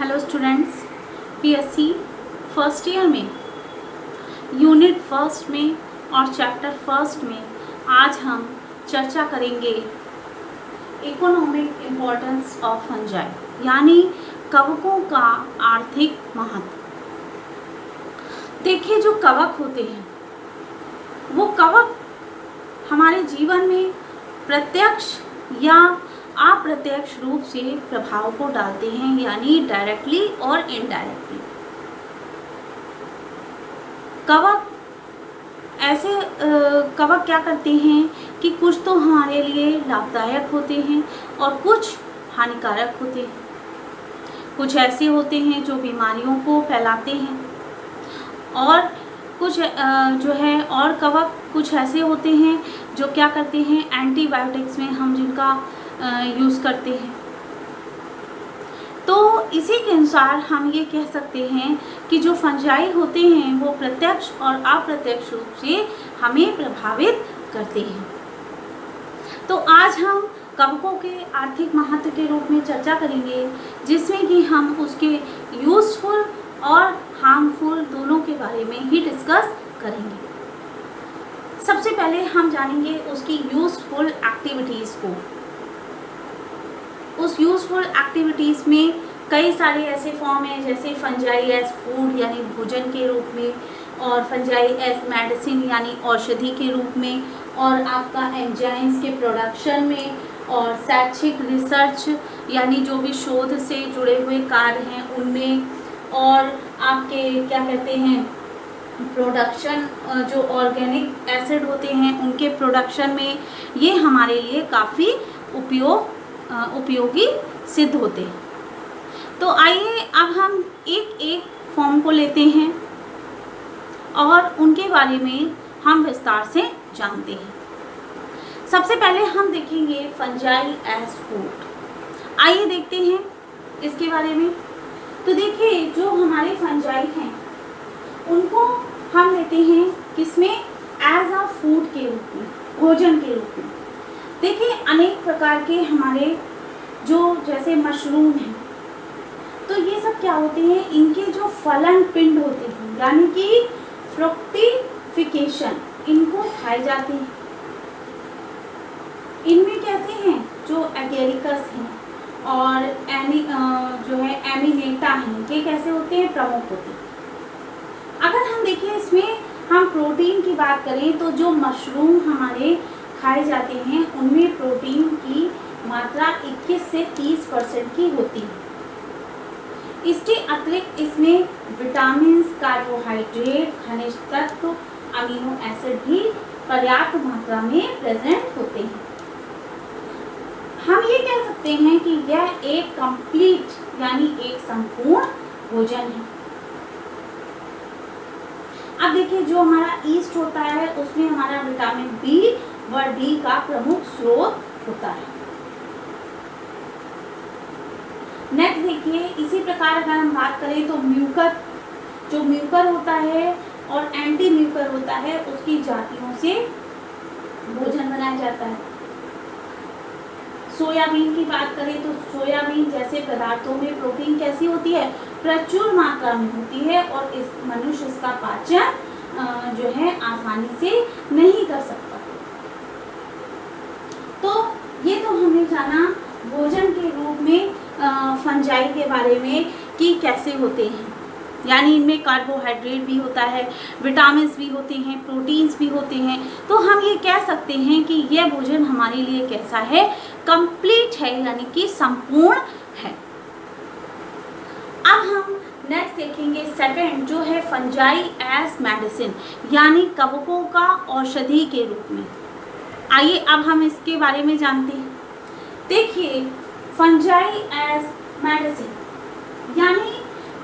Hello students, PSC first year में unit first में और चैप्टर फर्स्ट में आज हम चर्चा करेंगे इकोनॉमिक इम्पोर्टेंस ऑफ फंजाई, यानी कवकों का आर्थिक महत्व। देखिए, जो कवक होते हैं वो कवक हमारे जीवन में प्रत्यक्ष या अप्रत्यक्ष रूप से प्रभाव को डालते हैं, यानी डायरेक्टली और इनडायरेक्टली। कवक ऐसे कवक क्या करते हैं कि कुछ तो हमारे लिए लाभदायक होते हैं और कुछ हानिकारक होते हैं। कुछ ऐसे होते हैं जो बीमारियों को फैलाते हैं और कुछ और कवक कुछ ऐसे होते हैं जो क्या करते हैं, एंटीबायोटिक्स में हम जिनका यूज़ करते हैं। तो इसी के अनुसार हम ये कह सकते हैं कि जो फंजाई होते हैं वो प्रत्यक्ष और अप्रत्यक्ष रूप से हमें प्रभावित करते हैं। तो आज हम कवकों के आर्थिक महत्व के रूप में चर्चा करेंगे, जिसमें कि हम उसके यूज़फुल और हार्मफुल दोनों के बारे में ही डिस्कस करेंगे। सबसे पहले हम जानेंगे उसकी यूज़फुल एक्टिविटीज़ को। उस यूज़फुल एक्टिविटीज़ में कई सारे ऐसे फॉर्म हैं, जैसे फंजाई एज फूड यानी भोजन के रूप में, और फंजाई एज मेडिसिन यानी औषधि के रूप में, और आपका एंजाइम्स के प्रोडक्शन में, और शैक्षिक रिसर्च यानी जो भी शोध से जुड़े हुए कार्य हैं उनमें, और आपके क्या कहते हैं प्रोडक्शन, जो ऑर्गेनिक एसिड होते हैं उनके प्रोडक्शन में ये हमारे लिए काफ़ी उपयोगी सिद्ध होते हैं। तो आइए अब हम एक एक फॉर्म को लेते हैं और उनके बारे में हम विस्तार से जानते हैं। सबसे पहले हम देखेंगे फंजाई एज फूड। आइए देखते हैं इसके बारे में। तो देखिए, जो हमारे फंजाई हैं उनको हम लेते हैं किसमें, एज अ फूड के रूप में, भोजन के रूप में। देखिए, अनेक प्रकार के हमारे जो जैसे मशरूम हैं, तो ये सब क्या होते हैं, इनके जो फलन पिंड होते हैं यानी कि फ्रुक्टिफिकेशन, इनको खाए जाते हैं। इनमें कैसे हैं, जो एगेरिकस हैं और एमिनेटा हैं, ये कैसे होते हैं, प्रमुख होते हैं। अगर हम देखें इसमें हम प्रोटीन की बात करें तो जो मशरूम हमारे खाए जाते हैं उनमें प्रोटीन की मात्रा 21 से 30% की होती है। इसके अतिरिक्त इसमें विटामिन, कार्बोहाइड्रेट, खनिज तत्व, अमीनो एसिड भी पर्याप्त मात्रा में प्रेजेंट होते हैं। हम ये कह सकते हैं कि यह एक कंप्लीट यानी एक संपूर्ण भोजन है। अब देखिए, जो हमारा ईस्ट होता है उसमें हमारा विटामिन बी व डी का प्रमुख स्रोत होता है। नेक्स्ट देखिए, इसी प्रकार अगर हम बात करें तो म्यूकर, जो म्यूकर होता है और एंटी म्यूकर होता है, उसकी जातियों से भोजन बनाया जाता है। सोयाबीन की बात करें तो सोयाबीन जैसे पदार्थों में प्रोटीन कैसी होती है, प्रचुर मात्रा में होती है और इस मनुष्य इसका पाचन जो है आसानी से नहीं कर सकता। तो ये तो हमने जाना भोजन के रूप में फंजाई के बारे में कि कैसे होते हैं, यानी इनमें कार्बोहाइड्रेट भी होता है, विटामिन भी होते हैं, प्रोटीन्स भी होते हैं। तो हम ये कह सकते हैं कि यह भोजन हमारे लिए कैसा है, कंप्लीट है, यानी कि संपूर्ण है। अब हम नेक्स्ट देखेंगे सेकंड, जो है फंजाई एज मेडिसिन, यानी कवकों का औषधि के रूप में। आइए अब हम इसके बारे में जानते हैं। देखिए, फंजाई एज मेडिसिन यानी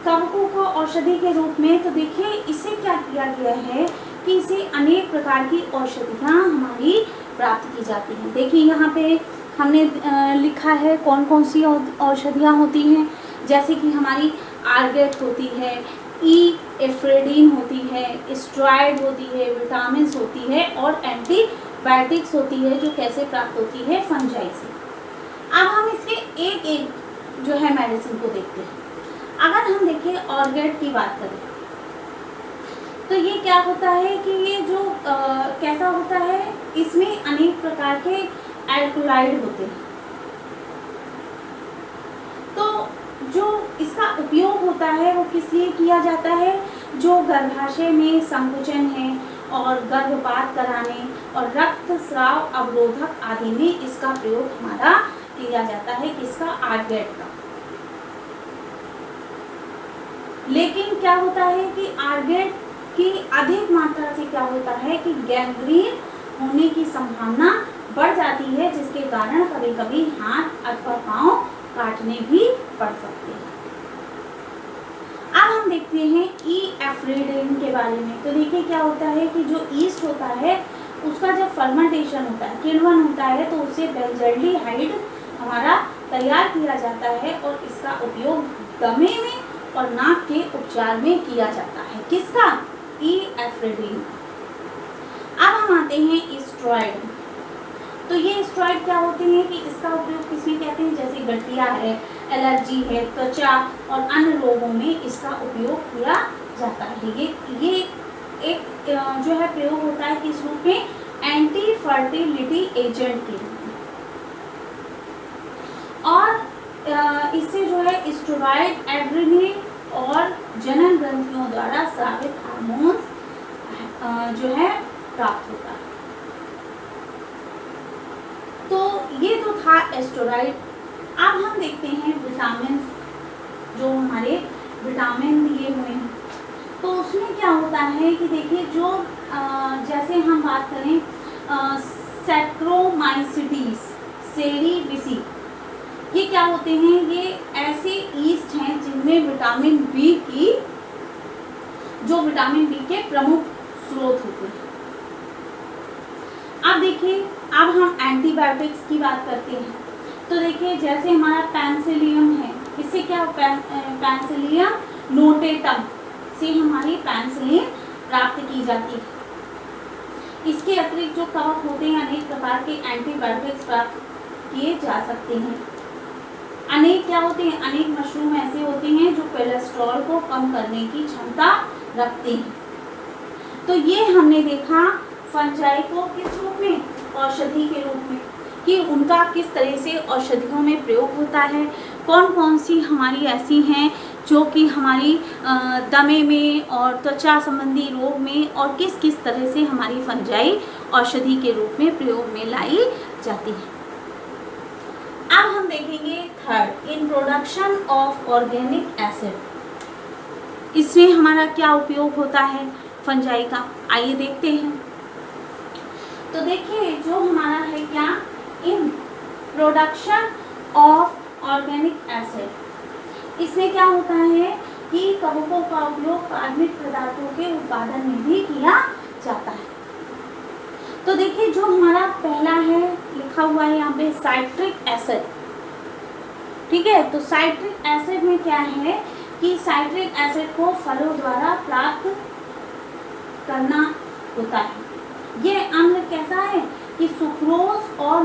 कवकों को औषधि के रूप में, तो देखिए इसे क्या किया गया है कि इसे अनेक प्रकार की औषधियाँ हमारी प्राप्त की जाती हैं। देखिए यहाँ पे हमने लिखा है कौन कौन सी औषधियाँ होती हैं, जैसे कि हमारी आर्गेट होती है, एफ्रेडिन होती है, स्टेरॉइड होती है, विटामिन्स होती है और एंटीबायोटिक्स होती है, जो कैसे प्राप्त होती है, फंजाई से। अब हम इसके एक एक जो है मेडिसिन को देखते हैं। अगर हम देखें ऑर्गेट की बात करें तो ये क्या होता है कि ये जो कैसा होता है, इसमें अनेक प्रकार के एल्कोलाइड होते हैं। तो जो इसका उपयोग होता है वो किस लिए किया जाता है, जो गर्भाशय में संकुचन है और गर्भपात कराने और रक्तस्राव अवरोधक आदि में इसका प्रयोग हमारा किया जाता है, किसका, आर्गेट का। लेकिन क्या होता है कि आर्गेट की अधिक मात्रा से क्या होता है कि गैंग्रीन होने की संभावना बढ़ जाती है, जिसके कारण कभी कभी हाथ अथवा पांव काटने भी पड़ सकते हैं। अब हम देखते हैं एफ्रिडिन के बारे में। तो देखिए क्या होता है कि जो ईस्ट होता है उसका जब फर्मेंटेशन होता है, किण्वन होता है, तो उससे बेंजल्डिहाइड हमारा तैयार किया जाता है और इसका उपयोग दमे में और नाक के उपचार में किया जाता है, किसका, एफ्रिडिन। अब हम आते हैं स्टेरॉइड। तो ये स्टेरॉइड क्या होते हैं कि इसका उपयोग किसमें कहते हैं, जैसे गठिया है, एलर्जी है, त्वचा और अन्य रोगों में इसका उपयोग किया जाता है। ये एक जो है प्रयोग होता है किस रूप में, एंटी फर्टिलिटी एजेंट के रूप में। और इससे जो है स्टेरॉइड एड्रेनलिन और जनन ग्रंथियों द्वारा स्रावित हार्मोन्स जो है प्राप्त होता है। तो ये तो था स्टेरॉइड। अब हम देखते हैं विटामिन, जो हमारे विटामिन दिए हुए हैं, तो उसमें क्या होता है कि देखिए जो जैसे हम बात करें सैक्रोमाइसिटीज, सेरीविसी, ये क्या होते हैं, ये ऐसे ईस्ट हैं जिनमें विटामिन बी के प्रमुख स्रोत होते हैं। अब देखिए, अब हम एंटीबायोटिक्स की बात करते हैं। तो देखिए जैसे हमारा पेनिसिलियम है, इससे क्या, पेनिसिलियम नोटेटम से हमारी पेनिसिलिन प्राप्त की जाती है। इसके अतिरिक्त जो कवक होते हैं, अनेक प्रकार के एंटीबायोटिक्स प्राप्त किए जा सकते हैं। अनेक क्या होते हैं, अनेक मशरूम ऐसे होते हैं जो कोलेस्ट्रॉल को कम करने की क्षमता रखते हैं। तो ये हमने देखा फंजाई को किस रूप में, औषधि के रूप में, कि उनका किस तरह से औषधियों में प्रयोग होता है, कौन कौन सी हमारी ऐसी हैं जो कि हमारी दमे में और त्वचा संबंधी रोग में और किस किस तरह से हमारी फंजाई औषधि के रूप में प्रयोग में लाई जाती है। अब हम देखेंगे third, introduction of organic acid. इसमें हमारा क्या उपयोग होता है फंजाई का, आइए देखते हैं। तो देखिए जो हमारा है क्या, इंट्रोडक्शन ऑफ ऑर्गेनिक एसिड। इसमें क्या होता है कि कवकों का उपयोग कार्बनिक पदार्थों के उत्पादन में भी किया जाता है। तो देखिए जो हमारा पहला है, लिखा हुआ है यहाँ पे साइट्रिक एसिड, ठीक है। तो साइट्रिक एसिड में क्या है कि साइट्रिक एसिड को फलों द्वारा प्राप्त करना होता है। ये अम्ल कैसा है कि सुक्रोज और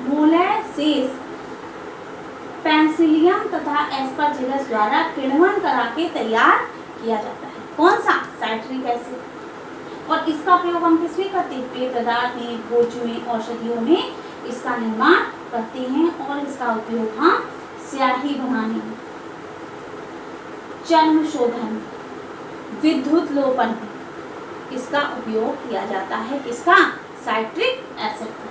मोलेसेस, पेनिसिलियम तथा एस्परजिलस द्वारा किण्वन करा के तैयार किया जाता है। कौन सा, साइट्रिक एसिड। और इसका प्रयोग हम किस में करते हैं, पेय पदार्थ में, भोज्य में, औषधियों में इसका निर्माण करते हैं। और इसका उपयोग हम स्याही बनाने में, चर्म शोधन, विद्युत लोपन, इसका उपयोग किया जाता है, किसका, साइट्रिक एसिड का।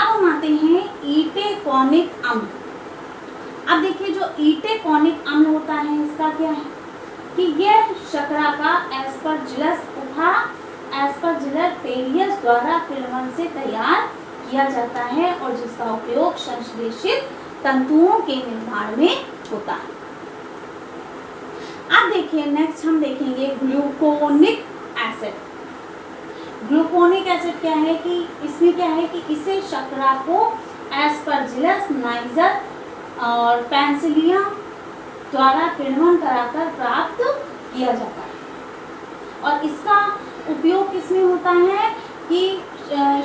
अब हम आते हैं ईटेकोनिक अम्ल। अब देखिए जो ईटेकोनिक अम्ल होता है, इसका क्या है कि यह शर्करा का एस्परजिलस तथा एस्परजिलस पेरियस द्वारा किण्वन से तैयार किया जाता है और जिसका उपयोग संश्लेषित तंतुओं के निर्माण में होता है। अब देखिए नेक्स्ट हम देखेंगे ग्लूकोनिक एसिड। ग्लूकोनिक एसिड क्या है कि इसमें क्या है कि इसे शर्करा को एस्परजिलस नाइजर और पेनिसिलियम द्वारा किण्वन कराकर प्राप्त किया जाता है। और इसका उपयोग किसमें होता है कि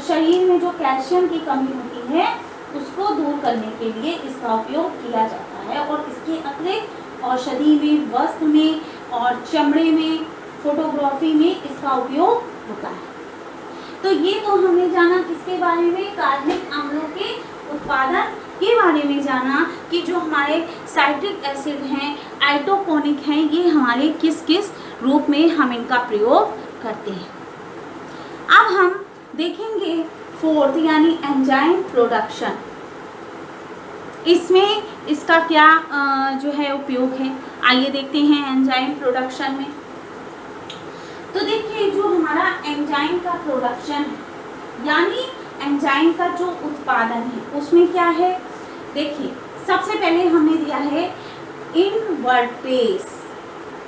शरीर में जो कैल्शियम की कमी होती है उसको दूर करने के लिए इसका उपयोग किया जाता है। और इसके अतिरिक्त औषधि में, वस्त्र में और चमड़े में, फोटोग्राफी में इसका उपयोग होता है। तो ये तो हमने जाना किसके बारे में, कार्बनिक अम्लों के उत्पादन के बारे में जाना कि जो हमारे साइट्रिक एसिड हैं, आइटोकोनिक हैं, ये हमारे किस किस रूप में हम इनका प्रयोग करते हैं। अब हम देखेंगे फोर्थ यानी एंजाइम प्रोडक्शन। इसमें इसका क्या जो है उपयोग है, आइए देखते हैं एंजाइम प्रोडक्शन में। तो देखिए जो हमारा एंजाइम का प्रोडक्शन है यानी एंजाइम का जो उत्पादन है उसमें क्या है, देखिए सबसे पहले हमने दिया है इनवर्टेज,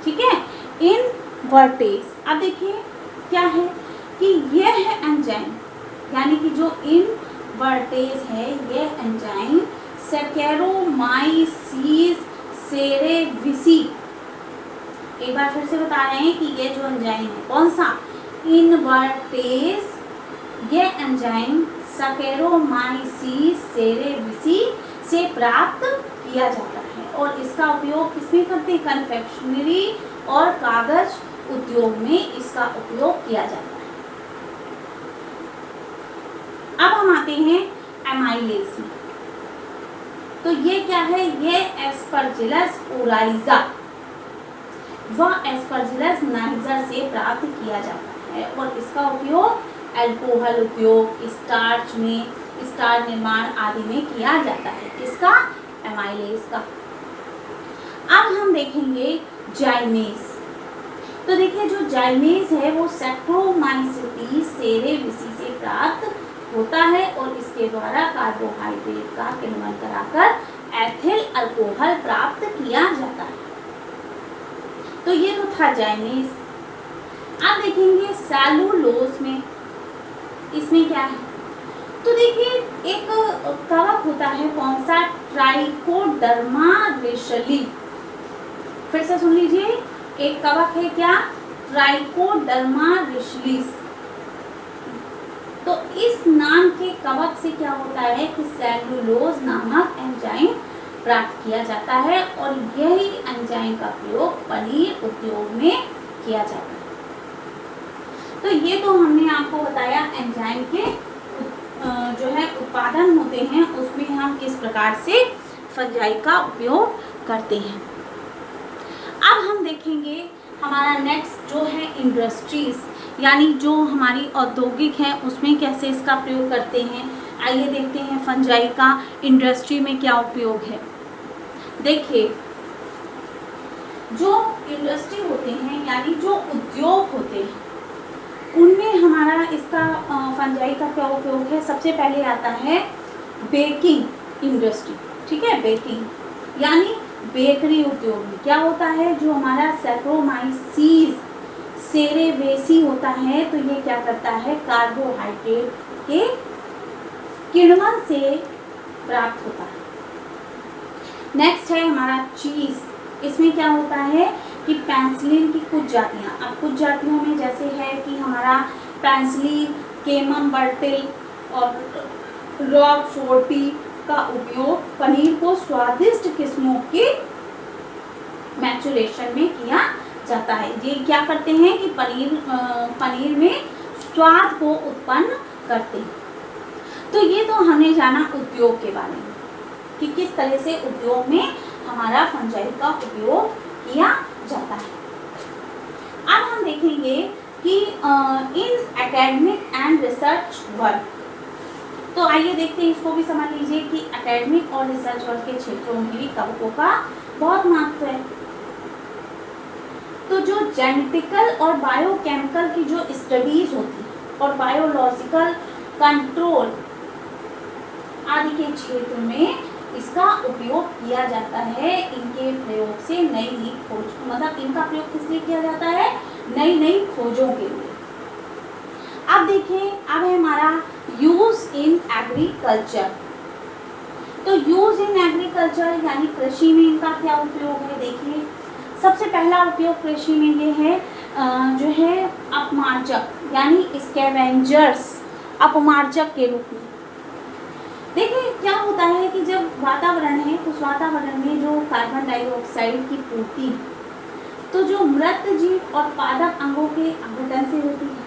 ठीक है, इनवर्टेज। अब देखिए क्या है कि यह है एंजाइम यानी कि जो इनवर्टेज है ये एंजाइम सैकेरोमाइसीस सेरेविसी, एक बार फिर से बता रहे हैं कि ये जो एंजाइम है कौन सा, इनवर्टेज, ये एंजाइम सैकेरोमाइसीस सेरेविसी से प्राप्त किया जाता है और इसका उपयोग किसमें करते हैं, कन्फेक्शनरी और कागज उद्योग में इसका उपयोग किया जाता है। अब हम आते हैं एमाइलेज में। तो ये क्या है, ये एस्परजिलस ओराइजा व एस्परजिलस नाइजर से प्राप्त किया जाता है और इसका उपयोग अल्कोहल उद्योग, स्टार्च में, स्टार्च निर्माण आदि में किया जाता है, किसका, एमाइलेज का। अब हम देखेंगे जाइमेज। तो देखिए जो जाइमेज है वो सैक्रोमाइसीस सेरेविसी से प्राप्त होता है और इसके द्वारा कार्बोहाइड्रेट का किण्वन कराकर एथिल अल्कोहल प्राप्त किया जाता है। तो ये तो था जाइमेज। अब देखेंगे सेलुलोज में, इसमें क्या है, तो देखिए एक कवक होता है कौन सा, ट्राइकोडर्मा रेशली, फिर से सुन लीजिए, एक कवक है क्या, ट्राइकोडर्मा रेशलिस। तो इस नाम के कवक से क्या होता है कि सेलुलोज नामक एंजाइम प्राप्त किया जाता है और यही एंजाइम का प्रयोग पनीर उद्योग में किया जाता है। तो ये तो हमने आपको बताया एंजाइम के जो है उत्पादन होते हैं उसमें हम किस प्रकार से फंजाई का उपयोग करते हैं। अब हम देखेंगे हमारा नेक्स्ट जो है इंडस्ट्रीज यानी जो हमारी औद्योगिक है उसमें कैसे इसका प्रयोग करते हैं। आइए देखते हैं फंजाई का इंडस्ट्री में क्या उपयोग है। देखिए जो इंडस्ट्री होते हैं यानी जो उद्योग होते हैं उनमें हमारा इसका फंजाई का क्या उपयोग है। सबसे पहले आता है बेकिंग इंडस्ट्री, ठीक है, बेकिंग यानी बेकरी उद्योग में क्या होता है, जो हमारा सैक्रोमाइसीस सेरेवेसी होता है तो ये क्या करता है, कार्बोहाइड्रेट के किण्वन से प्राप्त होता है। नेक्स्ट है हमारा चीज़, इसमें क्या होता है कि पेंसिलिन की कुछ जातियाँ, अब कुछ जातियों में जैसे है कि हमारा पेंसिलिन, केमम्बर्टिल और रॉक फोर्टी का उपयोग पनीर को स्वादिष्ट किस्मों के मैचुरेशन में किया जाता है। ये क्या करते हैं कि पनीर में स्वाद को उत्पन्न करते हैं। तो ये तो हमने जाना उद्योग के बारे में कि किस तरह से उद्योग में हमारा फंजाई का उपयोग किया जाता है। अब हम देखेंगे कि इन एकेडमिक एंड रिसर्च वर्क, तो आइए देखते हैं, इसको भी समझ लीजिए कि एकेडमिक और रिसर्च वर्क के क्षेत्रों में भी कवकों का बहुत महत्व है। तो जो जेनेटिकल और बायोकेमिकल की जो स्टडीज होती है और बायोलॉजिकल कंट्रोल आदि के क्षेत्र में इसका उपयोग किया जाता है। इनके प्रयोग से नई नई खोज, मतलब इनका प्रयोग किस लिए किया जाता है, नई नई खोजों के लिए। अब देखिए, अब है हमारा यूज इन एग्रीकल्चर। तो यूज इन एग्रीकल्चर यानी कृषि में इनका क्या उपयोग है। देखिए सबसे पहला उपयोग कृषि में ये है जो है अपमार्जक यानी स्कैवेंजर्स, अपमार्जक के रूप में। देखिए क्या होता है कि जब वातावरण है उस वातावरण में जो कार्बन डाइऑक्साइड की पूर्ति है तो जो मृत जीव और पादप अंगों के अपघटन से होती है,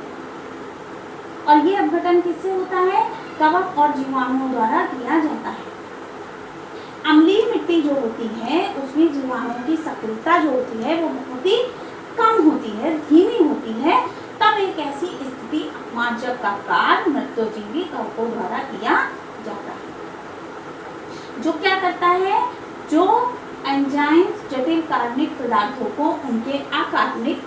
और ये अपघटन किससे होता है? कवक और जीवाणुओं द्वारा किया जाता है। अम्लीय मिट्टी जो होती है उसमें जीवाणुओं की सक्रियता जो होती है वो बहुत ही कम होती है, धीमी होती है। तब एक ऐसी स्थिति अपमार्जक का कार्य मृत्युजीवी कवकों द्वारा किया जाता है, जो क्या करता है? जो एंजाइम्स जटिल कार्बनिक पदार्थों को उनके अकार्बनिक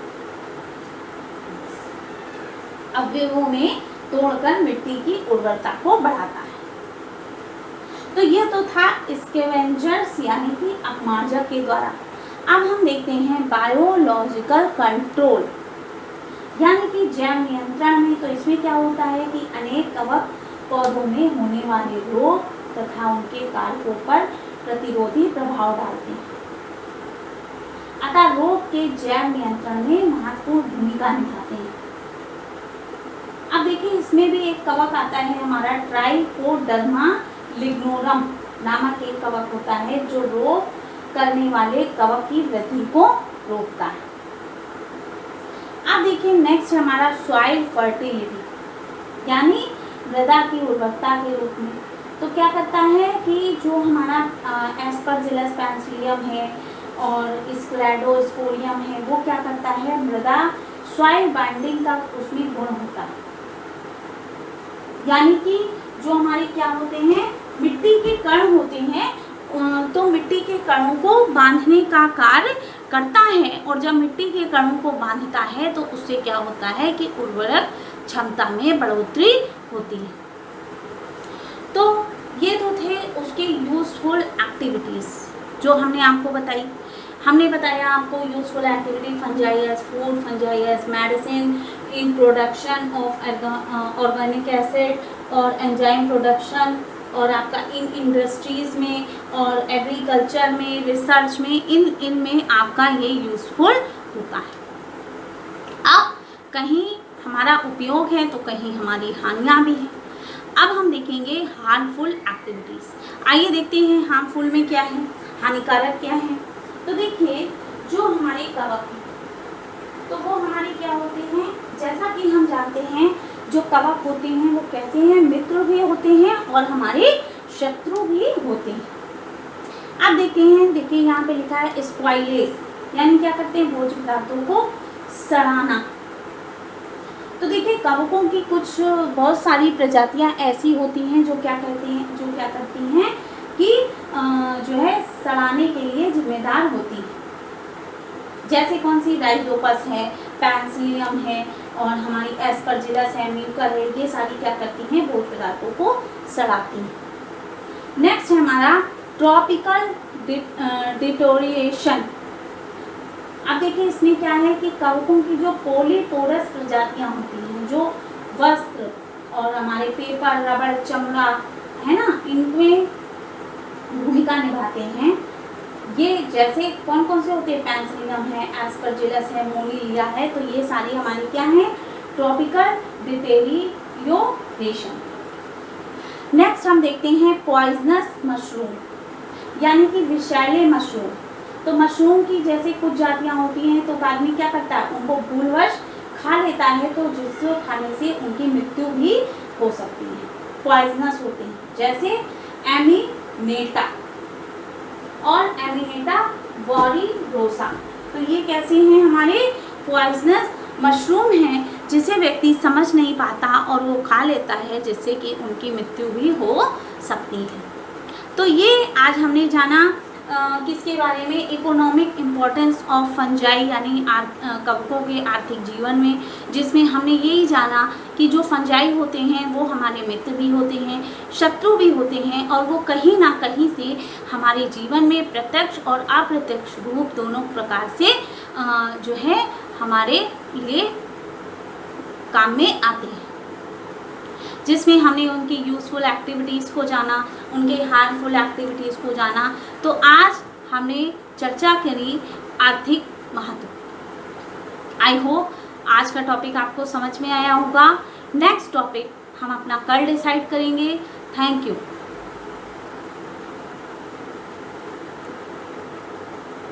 अवयवों में तोड़कर मिट्टी की उर्वरता को बढ़ाता है। तो यह तो था स्कैवेंजर्स यानी कि अपमार्जक के द्वारा। अब हम देखते हैं बायोलॉजिकल कंट्रोल यानी कि जैव नियंत्रण में। तो इसमें क्या होता है कि अनेक कवक पौधों में होने वाले रोग तथा उनके कारकों पर प्रतिरोधी प्रभाव डालते हैं, अतः रोग के जैव नियंत्रण में महत्वपूर्ण भूमिका निभाते हैं। अब देखिए इसमें भी एक कवक आता है हमारा ट्राइकोडर्मा लिग्नोरम नामक एक कवक होता है जो रोग करने वाले कवक की वृद्धि को रोकता है। अब देखिए नेक्स्ट हमारा सॉइल फर्टिलिटी यानी मृदा की उर्वरता के रूप में। तो क्या करता है कि जो हमारा एस्परजिलस पेंसिलियम है और स्क्लेडोस्पोरियम है वो क्या करता है? मृदा सॉइल बाइंडिंग का उसमें गुण होता है, यानी कि जो हमारे क्या होते हैं मिट्टी के कण होते हैं तो मिट्टी के कणों को बांधने का कार्य करता है, और जब मिट्टी के कणों को बांधता है तो उससे क्या होता है कि उर्वरक क्षमता में बढ़ोतरी होती है। तो ये तो थे उसके यूजफुल एक्टिविटीज़ जो हमने आपको बताई। हमने बताया आपको useful activity fungi as food, fungi as medicine, in production of organic acid और एंजाइम प्रोडक्शन, और आपका इन इंडस्ट्रीज़ में और एग्रीकल्चर में, रिसर्च में, इनमें आपका ये यूज़फुल होता है। अब कहीं हमारा उपयोग है तो कहीं हमारी हानियाँ भी हैं। अब हम देखेंगे हार्मफुल एक्टिविटीज़। आइए देखते हैं हार्मफुल में क्या है, हानिकारक क्या है। तो देखिए जो हमारे कवक हैं तो वो हमारे क्या होते हैं, जैसा कि हम जानते हैं जो कवक होते हैं वो कैसे हैं? मित्र भी होते हैं और हमारे शत्रु भी होते हैं। अब देखते हैं, देखिए यहाँ पे लिखा है स्पॉइलेज यानी क्या करते हैं? भोज्य पदार्थों को सड़ाना। तो देखिए कवकों की कुछ बहुत सारी प्रजातियाँ ऐसी होती हैं जो क्या करती हैं कि जो है सड़ाने के लिए जिम्मेदार होती है। जैसे कौन सी? राइजोपस है, पेंसिलियम है और हमारी एस्परजिलस है, म्यूकर है, ये सारी क्या करती हैं? भोज्य पदार्थों को सड़ाती हैं। नेक्स्ट है हमारा ट्रॉपिकल डिटोरिएशन। अब देखिए इसमें क्या है कि कवकों की जो पोलीपोरस प्रजातियां होती हैं जो वस्त्र और हमारे पेपर, रबड़, चमड़ा है ना, इनमें भूमिका निभाते हैं। ये जैसे कौन कौन से होते हैं? पेंसिलियम है, एस्परजिलस है, मोनिलिया है। तो ये सारी हमारी क्या है? Tropical deterioration. नेक्स्ट हम देखते हैं पॉइजनस मशरूम यानी कि विषैले मशरूम। तो मशरूम की जैसे कुछ जातियाँ होती हैं तो आदमी क्या करता है? उनको भूलवश खा लेता है, तो जिसको खाने से उनकी मृत्यु भी हो सकती है। पॉइजनस होते हैं जैसे एमिनेटा और एमिनेटा बोरिरोसा। तो ये कैसे हैं? हमारे पॉइजनस मशरूम हैं जिसे व्यक्ति समझ नहीं पाता और वो खा लेता है, जिससे कि उनकी मृत्यु भी हो सकती है। तो ये आज हमने जाना किसके बारे में? इकोनॉमिक इम्पोर्टेंस ऑफ फंजाई यानी कवकों के आर्थिक जीवन में, जिसमें हमने यही जाना कि जो फंजाई होते हैं वो हमारे मित्र भी होते हैं, शत्रु भी होते हैं, और वो कहीं ना कहीं से हमारे जीवन में प्रत्यक्ष और अप्रत्यक्ष रूप दोनों प्रकार से जो है हमारे लिए काम में आते हैं, जिसमें हमने उनकी यूज़फुल एक्टिविटीज़ को जाना, उनके हार्मफुल एक्टिविटीज़ को जाना। तो आज हमने चर्चा करी आर्थिक महत्व। आई होप आज का टॉपिक आपको समझ में आया होगा। नेक्स्ट टॉपिक हम अपना कल डिसाइड करेंगे। Thank you.